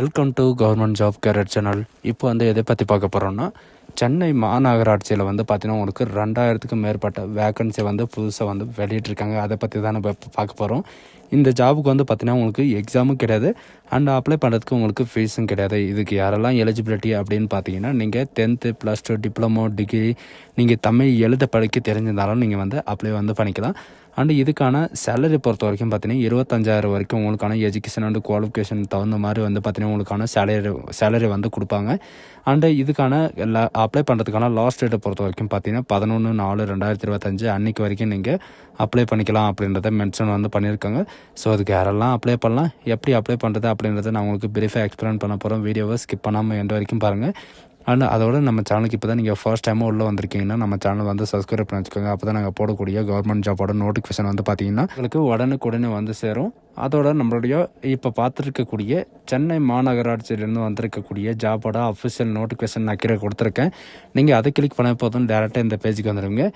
Welcome to government job career channel. இப்போ எதை பற்றி பார்க்க போகிறோம்னா, சென்னை மாநகராட்சியில் பார்த்தீங்கன்னா உங்களுக்கு 2000க்கும் மேற்பட்ட வேக்கன்சி புதுசாக வெளியிட்டிருக்காங்க. அதை பற்றி தான் நம்ம இப்போ பார்க்க போகிறோம். இந்த ஜாபுக்கு பார்த்தீங்கன்னா உங்களுக்கு எக்ஸாமும் கிடையாது அண்ட் அப்ளை பண்ணுறதுக்கு உங்களுக்கு ஃபீஸும் கிடையாது. இதுக்கு யாரெல்லாம் எலிஜிபிலிட்டி அப்படின்னு பார்த்தீங்கன்னா, நீங்கள் 10th +2 டிப்ளமோ டிகிரி நீங்கள் தமிழ் எழுத படிக்க தெரிஞ்சிருந்தாலும் நீங்கள் அப்ளை பண்ணிக்கலாம். அண்டு இதுக்கான சேலரி பொறுத்த வரைக்கும் பார்த்தீங்கன்னா 25,000 வரைக்கும் உங்களுக்கான எஜுகேஷன் அண்டு குவாலிஃபிகேஷன் தகுந்த மாதிரி பார்த்தீங்கன்னா உங்களுக்கான சேலரி கொடுப்பாங்க. அண்டு இதுக்கான அப்ளை பண்ணுறதுக்கான லாஸ்ட் டேட்டை பொறுத்த வரைக்கும் பார்த்தீங்கன்னா 11/4/2025 அன்றைக்கி வரைக்கும் நீங்கள் அப்ளை பண்ணிக்கலாம் அப்படின்றத மென்ஷன் பண்ணியிருக்காங்க. ஸோ அதுக்கு யாரெல்லாம் அப்ளை பண்ணலாம், எப்படி அப்ளை பண்ணுறது அப்படின்றத நான் உங்களுக்கு பிரீஃபாக எக்ஸ்பிளைன் பண்ண போகிறோம். வீடியோவை ஸ்கிப் பண்ணாமல் எண்ட் வரைக்கும் பாருங்கள். அண்ட் அதோட நம்ம சேனலுக்கு இப்போ தான் நீங்கள் ஃபர்ஸ்ட் டைமாக உள்ளே வந்திருக்கீங்கன்னா நம்ம சேனல் சப்ஸ்கிரைப் பண்ணி வச்சுக்கோங்க. அப்போ தான் நாங்கள் போடக்கூடிய கவர்மெண்ட் ஜாபோட நோட்டிஃபிகேஷன் பார்த்தீங்கன்னா உங்களுக்கு உடனுக்குடனே சேரும். அதோட நம்மளுடைய இப்போ பார்த்துருக்கக்கூடிய சென்னை மாநகராட்சியிலேருந்து வந்திருக்கக்கூடிய ஜாபோட அஃபிஷியல் நோட்டிஃபிகேஷன் நான் கீழே கொடுத்துருக்கேன். நீங்கள் அதை கிளிக் பண்ண போதும் டேரெக்டாக இந்த பேஜுக்கு வந்துடுங்க.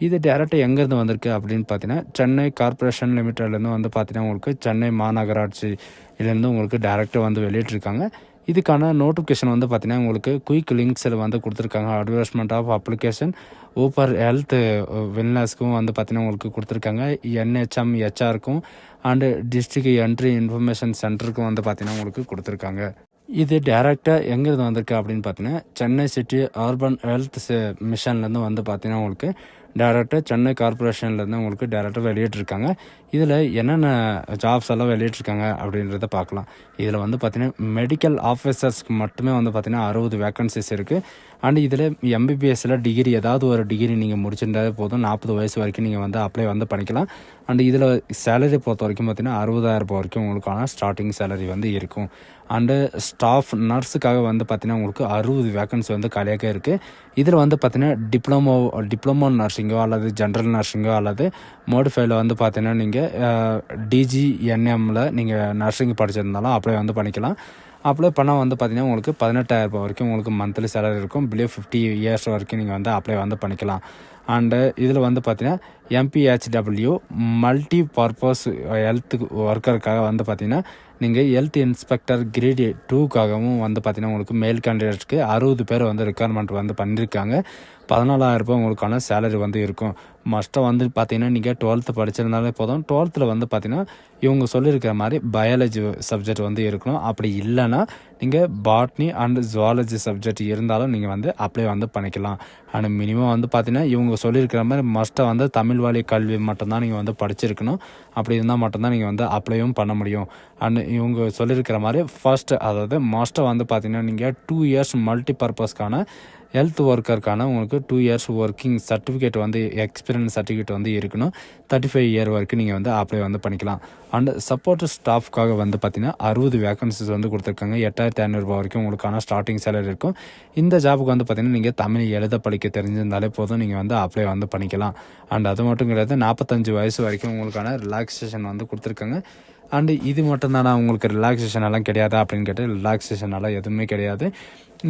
இது டேரெக்டாக எங்கேருந்து வந்திருக்கு அப்படின்னு பார்த்தீங்கன்னா, சென்னை கார்பரேஷன் லிமிட்டட்லேருந்து பார்த்தீங்கன்னா உங்களுக்கு சென்னை மாநகராட்சியிலேருந்து உங்களுக்கு டேரெக்டாக வெளியிட்டிருக்காங்க. இதுக்கான நோட்டிஃபிகேஷன் பார்த்தீங்கன்னா உங்களுக்கு குயிக் லிங்க்ஸில் கொடுத்துருக்காங்க. அட்வர்டைஸ்மெண்ட் ஆஃப் அப்ளிகேஷன் ஊப்பர் ஹெல்த் வெல்னஸ்க்கும் பார்த்தீங்கன்னா உங்களுக்கு கொடுத்துருக்காங்க. NHM HR and district entry information சென்டருக்கும் பார்த்தீங்கன்னா உங்களுக்கு கொடுத்துருக்காங்க. இது டேரெக்டாக எங்கேருந்து வந்திருக்கு அப்படின்னு பார்த்தீங்கன்னா, சென்னை சிட்டி அர்பன் ஹெல்த் மிஷன்லேருந்து பார்த்தீங்கன்னா உங்களுக்கு டேரெக்டாக சென்னை கார்பரேஷன்லேருந்து உங்களுக்கு டேரெக்டாக வெளியிட்ருக்காங்க. இதில் என்னென்ன ஜாப்ஸ் எல்லாம் வெளியிட்ருக்காங்க அப்படின்றத பார்க்கலாம். இதில் பார்த்தீங்கன்னா மெடிக்கல் ஆஃபீஸர்ஸ்க்கு மட்டுமே பார்த்தீங்கன்னா 60 வேக்கன்சிஸ் இருக்குது. அண்ட் இதில் MBBSல டிகிரி ஏதாவது ஒரு டிகிரி நீங்கள் முடிச்சிருந்தாலே போதும். 40 வயசு வரைக்கும் நீங்கள் அப்ளை பண்ணிக்கலாம். அண்ட் இதில் சேலரி பொறுத்த வரைக்கும் பார்த்தீங்கன்னா 60,000 வரைக்கும் உங்களுக்கான ஸ்டார்டிங் சேலரி இருக்கும். அண்டு ஸ்டாஃப் நர்ஸுக்காக பார்த்தீங்கன்னா உங்களுக்கு 60 வேக்கன்சி காலியாக இருக்குது. இதில் பார்த்தீங்கன்னா டிப்ளமோ நர்சிங்கோ அல்லது ஜென்ரல் நர்சிங்கோ அல்லது மோடிஃபைல பார்த்தீங்கன்னா நீங்கள் DGNMல நீங்கள் நர்சிங் படிச்சிருந்தாலும் அப்ளை பண்ணிக்கலாம். அப்ளை பண்ணால் பார்த்தீங்கன்னா உங்களுக்கு 18,000 வரைக்கும் உங்களுக்கு மந்த்லி சேலரி இருக்கும். பிலோ 50 இயர்ஸ் வரைக்கும் நீங்கள் அப்ளை பண்ணிக்கலாம். அண்டு இதில் பார்த்தீங்கன்னா MPHW மல்டி பர்பஸ் ஹெல்த் ஒர்க்கருக்காக பார்த்தீங்கன்னா நீங்கள் ஹெல்த் இன்ஸ்பெக்டர் கிரேட் 2க்காகவும் பார்த்தீங்கன்னா உங்களுக்கு மேல் கேண்டிடேட்ஸ்க்கு 60 பேர் ரெக்குயர்மெண்ட் பண்ணியிருக்காங்க. 14,000 உங்களுக்கான சேலரி இருக்கும். மஸ்ட்டாக பார்த்தீங்கன்னா நீங்கள் 12th படிச்சிருந்தாலே போதும். 12th பார்த்தீங்கன்னா இவங்க சொல்லியிருக்கிற மாதிரி பயாலஜி சப்ஜெக்ட் இருக்கணும். அப்படி இல்லைன்னா நீங்கள் பாட்னி அண்ட் ஜுவாலஜி சப்ஜெக்ட் இருந்தாலும் நீங்கள் அப்ளை பண்ணிக்கலாம். அண்ட் மினிமம் பார்த்தீங்கன்னா இவங்க சொல்லியிருக்கிற மாதிரி மஸ்ட்டாக தமிழ் வழி கல்வி மட்டும்தான் நீங்கள் படிச்சிருக்கணும். அப்படி இருந்தால் மட்டும்தான் நீங்கள் அப்ளையும் பண்ண முடியும். அண்ட் இவங்க சொல்லியிருக்கிற மாதிரி அதாவது மாஸ்டர் பார்த்தீங்கன்னா நீங்கள் 2 இயர்ஸ் மல்டி பர்பஸ்க்கான ஹெல்த் ஒர்க்கருக்கான உங்களுக்கு 2 years working certificate experience certificate இருக்கணும். 35 இயர் வரைக்கும் நீங்கள் அப்ளை பண்ணிக்கலாம். அண்ட் சப்போர்ட் ஸ்டாஃப்காக பார்த்தீங்கன்னா 60 வேக்கன்சிஸ் கொடுத்துருக்காங்க. 8,500 வரைக்கும் உங்களுக்கான ஸ்டார்டிங் சேலரி இருக்கும். இந்த ஜாபுக்கு பார்த்தீங்கன்னா நீங்கள் தமிழ் எழுத படிக்க தெரிஞ்சிருந்தாலே போதும், நீங்கள் அப்ளை பண்ணிக்கலாம். அண்ட் அது மட்டும் கிடையாது, 45 வயசு வரைக்கும் உங்களுக்கான ரிலாக்ஸேஷன் கொடுத்துருக்காங்க. அண்டு இது மட்டும்தானா உங்களுக்கு ரிலாக்ஸேஷன் எல்லாம் கிடையாதா அப்படின்னு கேட்டால் ரிலாக்ஸேஷன் எல்லாம் எதுவுமே கிடையாது.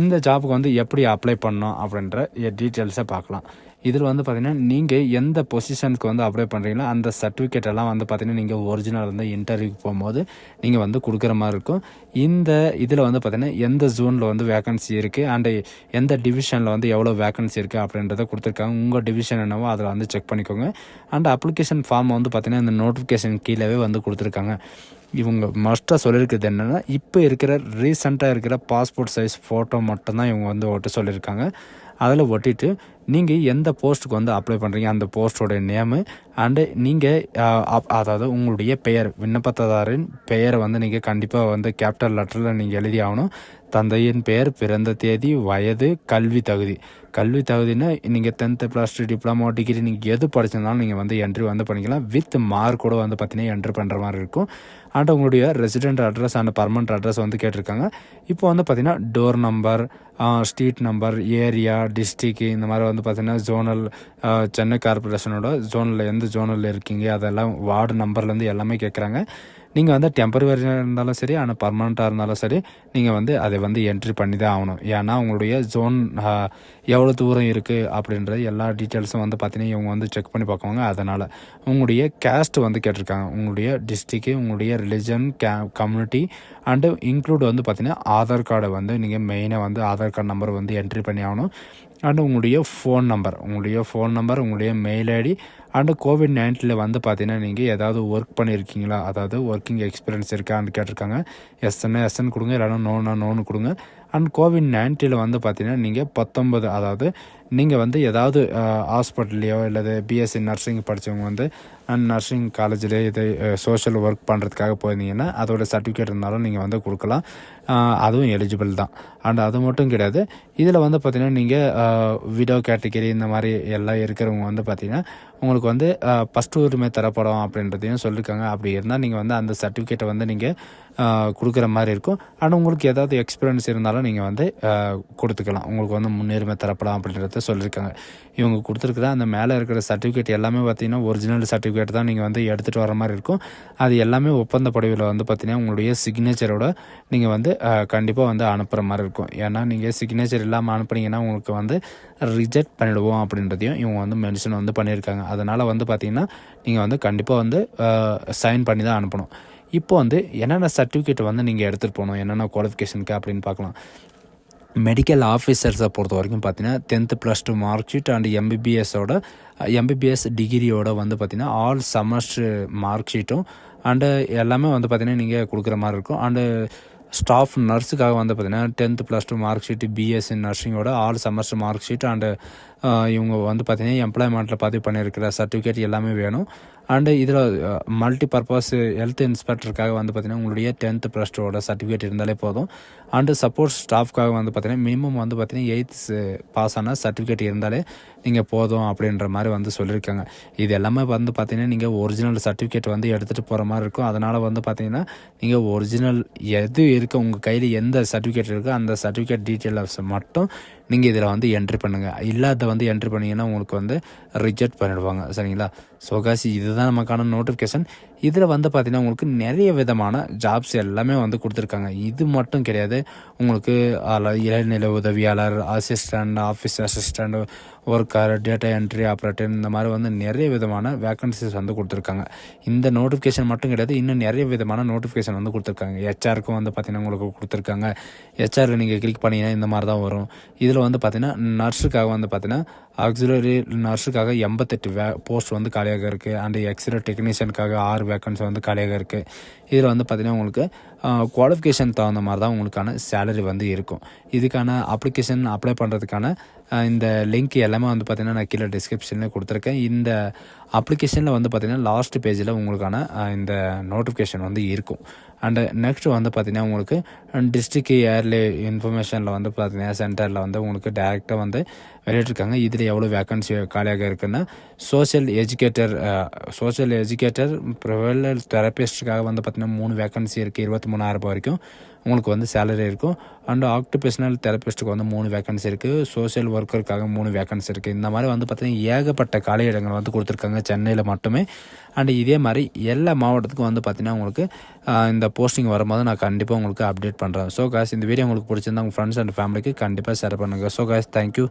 இந்த ஜாபுக்கு எப்படி அப்ளை பண்ணோம் அப்படின்ற டீட்டெயில்ஸை பார்க்கலாம். இதில் பார்த்தீங்கன்னா நீங்கள் எந்த பொசிஷனுக்கு அப்ளை பண்ணுறீங்களோ அந்த சர்டிஃபிகேட் எல்லாம் பார்த்தீங்கன்னா நீங்கள் ஒரிஜினல் இன்டர்வியூக்கு போகும்போது நீங்கள் கொடுக்குற மாதிரி இருக்கும். இந்த இதில் பார்த்தீங்கன்னா எந்த ஜோனில் வேகன்சி இருக்குது அண்டு எந்த டிவிஷனில் எவ்வளோ வேகன்சி இருக்குது அப்படின்றத கொடுத்துருக்காங்க. உங்கள் டிவிஷன் என்னவோ அதில் செக் பண்ணிக்கோங்க. அண்ட் அப்ளிகேஷன் ஃபார்ம் பார்த்தீங்கன்னா இந்த நோட்டிஃபிகேஷன் கீழே கொடுத்துருக்காங்க. இவங்க மஸ்ட்டாக சொல்லியிருக்கிறது என்னென்னா, இப்போ ரீசெண்டாக இருக்கிற பாஸ்போர்ட் சைஸ் ஃபோட்டோ மட்டும்தான் இவங்க ஒட்ட சொல்லியிருக்காங்க. அதில் ஒட்டிட்டு நீங்கள் எந்த போஸ்ட்டுக்கு அப்ளை பண்ணுறீங்க அந்த போஸ்ட்டோடைய நேமு அண்டு நீங்கள் அதாவது உங்களுடைய பெயர், விண்ணப்பதாரின் பெயரை நீங்கள் கண்டிப்பாக கேபிட்டல் லெட்டரில் நீங்கள் எழுதி ஆகணும். தந்தையின் பெயர், பிறந்த தேதி, வயது, கல்வி தகுதினா நீங்கள் 10th +2 டிப்ளமோ டிகிரி நீங்கள் எது படிச்சிருந்தாலும் நீங்கள் என்ட்ரி பண்ணிக்கலாம். வித் மார்க்கோட பார்த்தீங்கன்னா என்ட்ரி பண்ணுற மாதிரி இருக்கும். அண்ட் உங்களுடைய resident address and permanent address கேட்டிருக்காங்க. இப்போ பார்த்தீங்கன்னா door number, street number, area, district, இந்த மாதிரி பார்த்தீங்கன்னா ஜோனல், சென்னை கார்பரேஷனோட ஜோனில் எந்த ஜோனில் இருக்கீங்க அதெல்லாம் வார்டு நம்பர்லேருந்து எல்லாமே கேட்குறாங்க. நீங்கள் வந்து டெம்பரவரியாக இருந்தாலும் சரி ஆனால் பர்மனெண்ட்டாக இருந்தாலும் சரி நீங்கள் வந்து அதை வந்து என்ட்ரி பண்ணி தான் ஆகணும். ஏன்னா உங்களுடைய ஜோன் எவ்வளோ தூரம் இருக்குது அப்படின்றது எல்லா டீட்டெயில்ஸும் வந்து பார்த்தீங்கன்னா இவங்க வந்து செக் பண்ணி பார்க்குவாங்க. அதனால் உங்களுடைய கேஸ்ட் வந்து கேட்டிருக்காங்க, உங்களுடைய டிஸ்ட்ரிக்கு, உங்களுடைய ரிலிஜன், கம்யூனிட்டி அண்டு இன்க்ளூட் வந்து பார்த்தீங்கன்னா ஆதார் கார்டை வந்து நீங்கள் மெயினாக வந்து ஆதார் கார்டு நம்பர் வந்து என்ட்ரி பண்ணி ஆகணும். அண்டு உங்களுடைய ஃபோன் நம்பர், உங்களுடைய மெயில் ஐடி அண்டு COVID-19 வந்து பார்த்தீங்கன்னா நீங்கள் ஏதாவது ஒர்க் பண்ணியிருக்கீங்களா, அதாவது ஒர்க்கிங் எக்ஸ்பீரியன்ஸ் இருக்கான்னு கேட்டிருக்காங்க. எஸ்ன்னு கொடுங்க, இல்லைனா நோன்னு கொடுங்க. அண்ட் COVID-19 வந்து பார்த்தீங்கன்னா நீங்கள் 19, அதாவது நீங்கள் வந்து ஏதாவது ஹாஸ்பிட்டல்லையோ இல்லது பிஎஸ்சி நர்சிங் படித்தவங்க வந்து நர்சிங் காலேஜில் இது சோஷியல் ஒர்க் பண்ணுறதுக்காக போயிருந்தீங்கன்னா அதோட சர்டிஃபிகேட் இருந்தாலும் நீங்கள் வந்து கொடுக்கலாம். அதுவும் எலிஜிபிள் தான். அண்ட் அது மட்டும் கிடையாது, இதில் வந்து பார்த்திங்கன்னா நீங்கள் விடோ கேட்டகரி இந்த மாதிரி எல்லாம் இருக்கிறவங்க வந்து பார்த்திங்கன்னா உங்களுக்கு வந்து ஃபஸ்ட்டு உரிமை தரப்படும் அப்படின்றதையும் சொல்லியிருக்காங்க. அப்படி இருந்தால் நீங்கள் வந்து அந்த சர்டிஃபிகேட்டை வந்து நீங்கள் கொடுக்குற மாதிரி இருக்கும். ஆனால் உங்களுக்கு ஏதாவது எக்ஸ்பீரியன்ஸ் இருந்தாலும் நீங்கள் வந்து கொடுத்துக்கலாம், உங்களுக்கு வந்து முன்னுரிமை தரப்படலாம் அப்படின்றத சொல்லியிருக்காங்க. இவங்க கொடுத்துருக்குற அந்த மேலே இருக்கிற சர்டிஃபிகேட் எல்லாமே பார்த்திங்கன்னா ஒரிஜினல் சர்டிஃபிகேட் தான் நீங்கள் வந்து எடுத்துகிட்டு வர மாதிரி இருக்கும். அது எல்லாமே ஒப்பந்த படிவில் வந்து பார்த்திங்கன்னா உங்களுடைய சிக்னேச்சரோட நீங்கள் வந்து கண்டிப்பாக வந்து அனுப்புகிற மாதிரி இருக்கும். ஏன்னா நீங்கள் சிக்னேச்சர் இல்லாமல் அனுப்புனீங்கன்னா உங்களுக்கு வந்து ரிஜெக்ட் பண்ணிவிடுவோம் அப்படின்றதையும் இவங்க வந்து மென்ஷன் வந்து பண்ணியிருக்காங்க. அதனால் வந்து பார்த்திங்கன்னா நீங்கள் வந்து கண்டிப்பாக வந்து சைன் பண்ணி தான் அனுப்பணும். இப்போ வந்து என்னென்ன சர்டிஃபிகேட் வந்து நீங்கள் எடுத்துகிட்டு போகணும், என்னென்ன குவாலிஃபிகேஷனுக்கு அப்படின்னு பார்க்கலாம். மெடிக்கல் ஆஃபீஸர்ஸை பொறுத்த வரைக்கும் பார்த்தீங்கன்னா 10th +2 mark sheet and MBBS டிகிரியோட வந்து பார்த்திங்கன்னா ஆல் செமஸ்டர் மார்க் ஷீட்டும் அண்டு எல்லாமே வந்து பார்த்திங்கன்னா நீங்கள் கொடுக்குற மாதிரி இருக்கும். அண்டு ஸ்டாஃப் நர்ஸுக்காக வந்து பார்த்திங்கன்னா 10th +2 மார்க் ஷீட்டு, பிஎஸ்சி நர்சிங்கோட all semester mark sheet and இவங்க வந்து பார்த்திங்கன்னா எம்ப்ளாய்மெண்ட்டில் பதிவு பண்ணியிருக்கிற சர்டிஃபிகேட் எல்லாமே வேணும். அண்டு இதில் மல்டி பர்பஸ் ஹெல்த் இன்ஸ்பெக்டருக்காக வந்து பார்த்திங்கன்னா உங்களுடைய 10th +2 சர்டிஃபிகேட் இருந்தாலே போதும். அண்டு சப்போர்ட் ஸ்டாஃப்காக வந்து பார்த்திங்கன்னா மினிமம் வந்து பார்த்திங்கன்னா 8th பாஸ் ஆன சர்டிஃபிகேட் இருந்தாலே நீங்கள் போதும் அப்படின்ற மாதிரி வந்து சொல்லியிருக்காங்க. இது எல்லாமே வந்து பார்த்திங்கன்னா நீங்கள் ஒரிஜினல் சர்டிஃபிகேட் வந்து எடுத்துகிட்டு போகிற மாதிரி இருக்கும். அதனால் வந்து பார்த்திங்கன்னா நீங்கள் ஒரிஜினல் எது இருக்குது உங்கள் கையில் எந்த சர்டிஃபிகேட் இருக்கோ அந்த சர்டிஃபிகேட் டீட்டெயில்ஸ் மட்டும் நீங்கள் இதில் வந்து என்ட்ரி பண்ணுங்கள். இல்லாத வந்து என்ட்ரி பண்ணிங்கன்னா உங்களுக்கு வந்து ரிஜெக்ட் பண்ணிடுவாங்க. சரிங்களா? ஸோ காசி இதுதான் நமக்கான நோட்டிஃபிகேஷன். இதில் வந்து பார்த்திங்கன்னா உங்களுக்கு நிறைய விதமான ஜாப்ஸ் எல்லாமே வந்து கொடுத்துருக்காங்க. இது மட்டும் கிடையாது, உங்களுக்கு இளநிலை உதவியாளர், assistant, office assistant, worker, data entry operator, இந்த மாதிரி வந்து நிறைய விதமான வேக்கன்சிஸ் வந்து கொடுத்துருக்காங்க. இந்த நோட்டிஃபிகேஷன் மட்டும் கிடையாது, இன்னும் நிறைய விதமான நோட்டிஃபிகேஷன் வந்து கொடுத்துருக்காங்க. ஹெச்ஆருக்கும் வந்து பார்த்திங்கன்னா உங்களுக்கு கொடுத்துருக்காங்க. ஹெச்ஆரில் நீங்கள் கிளிக் பண்ணிங்கன்னா இந்த மாதிரி தான் வரும். இதில் வந்து பார்த்திங்கன்னா நர்ஸுக்காக வந்து பார்த்திங்கன்னா ஆக்சிலரி நர்ஸுக்காக 88 போஸ்ட் வந்து காலியாக இருக்குது. அண்டு எக்ஸ்ரே டெக்னீஷியனுக்காக 6 வேக்கன்சி வந்து காலியாக இருக்குது. இதில் வந்து பார்த்திங்கன்னா உங்களுக்கு குவாலிஃபிகேஷன் தகுந்த மாதிரி தான் உங்களுக்கான சேலரி வந்து இருக்கும். இதுக்கான அப்ளிகேஷன் அப்ளை பண்ணுறதுக்கான இந்த லிங்க் எல்லாமே வந்து பார்த்திங்கன்னா நான் கீழே டிஸ்கிரிப்ஷனில் கொடுத்துருக்கேன். இந்த அப்ளிகேஷனில் வந்து பார்த்திங்கன்னா லாஸ்ட் பேஜில் உங்களுக்கான இந்த நோட்டிஃபிகேஷன் வந்து இருக்கும். அண்டு நெக்ஸ்ட் வந்து பார்த்திங்கன்னா உங்களுக்கு டிஸ்ட்ரிக்ட் ஏர்லி இன்ஃபர்மேஷனில் வந்து பார்த்திங்கன்னா சென்டரில் வந்து உங்களுக்கு டேரெக்டாக வந்து வெளியிட்டிருக்காங்க. இதில் எவ்வளோ வேக்கன்சி காலியாக இருக்குன்னா சோஷியல் எஜுகேட்டர் ப்ரொவைடர் தெரபிஸ்ட்டுக்காக வந்து பார்த்திங்கன்னா 3 வேக்கன்சி இருக்குது. 23,000 வரைக்கும் உங்களுக்கு வந்து சேலரி இருக்கும். அண்டு ஆக்குபேஷனல் தெரபிஸ்ட்டுக்கு வந்து 3 வேக்கன்சி இருக்குது. சோஷியல் ஒர்க்கருக்காக 3 வேக்கன்சி இருக்குது. இந்த மாதிரி வந்து பார்த்திங்கன்னா ஏகப்பட்ட காலியிடங்கள் வந்து கொடுத்துருக்காங்க சென்னையில் மட்டுமே. அண்டு இதே மாதிரி எல்லா மாவட்டத்துக்கும் வந்து பார்த்திங்கன்னா உங்களுக்கு இந்த போஸ்டிங் வரும்போது நான் கண்டிப்பாக உங்களுக்கு அப்டேட் பண்ணுறேன். ஸோ காய்ஸ், இந்த வீடியோ உங்களுக்கு பிடிச்சிருந்தா உங்கள் ஃப்ரெண்ட்ஸ் அண்ட் ஃபேமிலிக்கு கண்டிப்பாக ஷேர் பண்ணுங்கள். So guys, thank you.